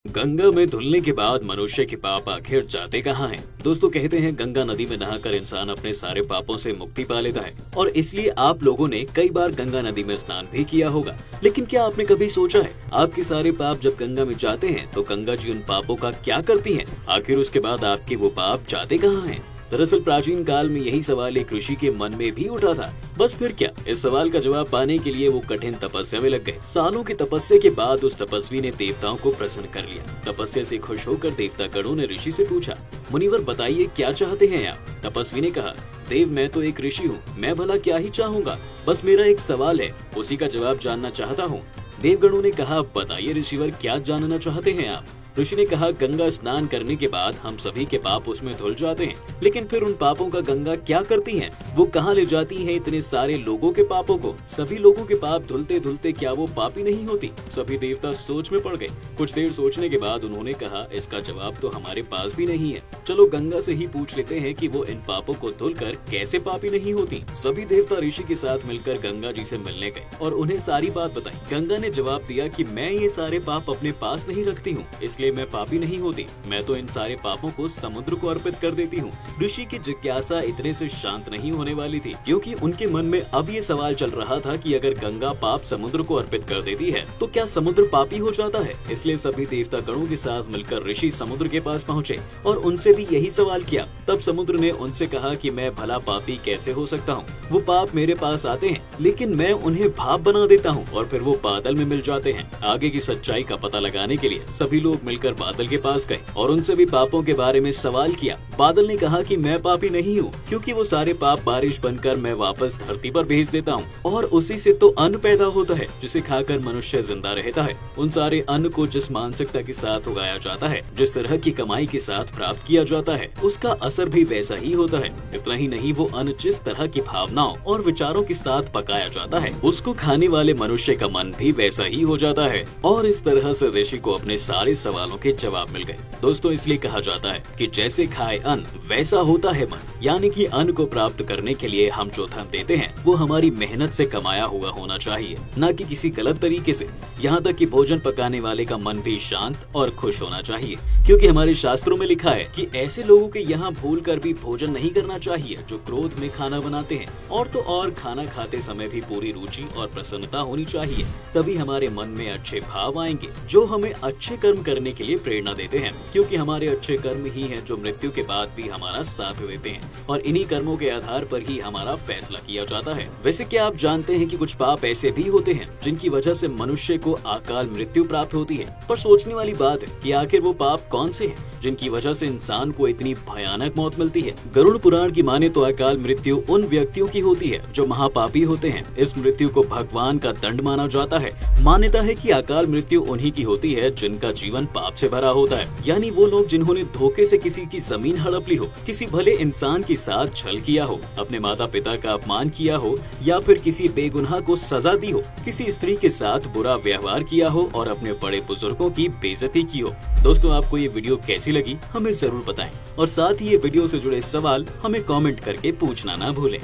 गंगा में धुलने के बाद मनुष्य के पाप आखिर जाते कहाँ हैं? दोस्तों कहते हैं गंगा नदी में नहाकर इंसान अपने सारे पापों से मुक्ति पा लेता है और इसलिए आप लोगों ने कई बार गंगा नदी में स्नान भी किया होगा। लेकिन क्या आपने कभी सोचा है आपके सारे पाप जब गंगा में जाते हैं तो गंगा जी उन पापों का क्या करती है? आखिर उसके बाद आपके वो पाप जाते कहाँ हैं? दरअसल प्राचीन काल में यही सवाल एक ऋषि के मन में भी उठा था। बस फिर क्या, इस सवाल का जवाब पाने के लिए वो कठिन तपस्या में लग गए। सालों की तपस्या के बाद उस तपस्वी ने देवताओं को प्रसन्न कर लिया। तपस्या से खुश होकर देवता गणों ने ऋषि से पूछा, मुनिवर बताइए क्या चाहते हैं आप? तपस्वी ने कहा, देव मैं तो एक ऋषि हूँ, मैं भला क्या ही चाहूंगा, बस मेरा एक सवाल है, उसी का जवाब जानना चाहता हूँ। देवगणों ने कहा, बताइए ऋषिवर क्या जानना चाहते हैं आप? ऋषि ने कहा, गंगा स्नान करने के बाद हम सभी के पाप उसमें धुल जाते हैं, लेकिन फिर उन पापों का गंगा क्या करती है? वो कहाँ ले जाती है इतने सारे लोगों के पापों को? सभी लोगों के पाप धुलते धुलते क्या वो पापी नहीं होती? सभी देवता सोच में पड़ गए। कुछ देर सोचने के बाद उन्होंने कहा, इसका जवाब तो हमारे पास भी नहीं है, चलो गंगा से ही पूछ लेते हैं कि वो इन पापों को धुलकर कैसे पापी नहीं होती। सभी देवता ऋषि के साथ मिलकर गंगा जी से मिलने गए और उन्हें सारी बात बताई। गंगा ने जवाब दिया कि मैं ये सारे पाप अपने पास नहीं रखती हूँ, इसलिए मैं पापी नहीं होती, मैं तो इन सारे पापों को समुद्र को अर्पित कर देती हूँ। ऋषि की जिज्ञासा इतने से शांत नहीं होने वाली थी, क्योंकि उनके मन में अब ये सवाल चल रहा था कि अगर गंगा पाप समुद्र को अर्पित कर देती है तो क्या समुद्र पापी हो जाता है? इसलिए सभी देवता गणों के साथ मिलकर ऋषि समुद्र के पास पहुँचे और उनसे भी यही सवाल किया। तब समुद्र ने उनसे कहा कि मैं भला पापी कैसे हो सकता हूँ? वो पाप मेरे पास आते हैं, लेकिन मैं उन्हें भाप बना देता हूँ और फिर वो बादल में मिल जाते हैं। आगे की सच्चाई का पता लगाने के लिए सभी लोग मिलकर बादल के पास गए और उनसे भी पापों के बारे में सवाल किया। बादल ने कहा कि मैं पापी नहीं हूँ, क्योंकि वो सारे पाप बारिश बनकर मैं वापस धरती पर भेज देता हूँ और उसी से तो अन्न पैदा होता है जिसे खाकर मनुष्य जिंदा रहता है। उन सारे अन्न को जिस मानसिकता के साथ उगाया जाता है, जिस तरह की कमाई के साथ प्राप्त किया जाता है, उसका असर भी वैसा ही होता है। इतना ही नहीं, वो अन्न जिस तरह की भावनाओं और विचारों के साथ पकाया जाता है, उसको खाने वाले मनुष्य का मन भी वैसा ही हो जाता है। और इस तरह से ऋषि को अपने सारे सवालों के जवाब मिल गए। दोस्तों इसलिए कहा जाता है कि जैसे खाए अन्न वैसा होता है मन, यानी कि अन्न को प्राप्त करने के लिए हम जो धन देते हैं वो हमारी मेहनत से कमाया हुआ होना चाहिए, न कि किसी गलत तरीके से। यहाँ तक कि भोजन पकाने वाले का मन भी शांत और खुश होना चाहिए, क्योंकि हमारे शास्त्रों में लिखा है कि ऐसे लोगों के यहाँ भूल कर भी भोजन नहीं करना चाहिए जो क्रोध में खाना बनाते हैं। और तो और खाना खाते समय भी पूरी रुचि और प्रसन्नता होनी चाहिए, तभी हमारे मन में अच्छे भाव आएंगे जो हमें अच्छे कर्म करने के लिए प्रेरणा देते हैं, क्योंकि हमारे अच्छे कर्म ही हैं जो मृत्यु के बाद भी हमारा साथ देते हैं और इन्हीं कर्मों के आधार पर ही हमारा फैसला किया जाता है। वैसे क्या आप जानते हैं कि कुछ पाप ऐसे भी होते हैं जिनकी वजह से मनुष्य को अकाल मृत्यु प्राप्त होती है? पर सोचने वाली बात है कि आखिर वो पाप कौन से हैं जिनकी वजह से इंसान को इतनी भयानक मौत मिलती है? गरुड़ पुराण की माने तो अकाल मृत्यु उन व्यक्तियों की होती है जो महापापी होते हैं। इस मृत्यु को भगवान का दंड माना जाता है। मान्यता है कि अकाल मृत्यु उन्हीं की होती है जिनका जीवन पाप से भरा होता है, यानी वो लोग जिन्होंने धोखे से किसी की जमीन हड़प ली हो, किसी भले इंसान के साथ छल किया हो, अपने माता पिता का अपमान किया हो, या फिर किसी बेगुनाह को सजा दी हो, किसी स्त्री के साथ बुरा व्यवहार किया हो और अपने बड़े बुजुर्गों की बेइज्जती की हो। दोस्तों आपको ये वीडियो कैसी लगी हमें जरूर बताएं और साथ ही ये वीडियो से जुड़े सवाल हमें कमेंट करके पूछना ना भूलें।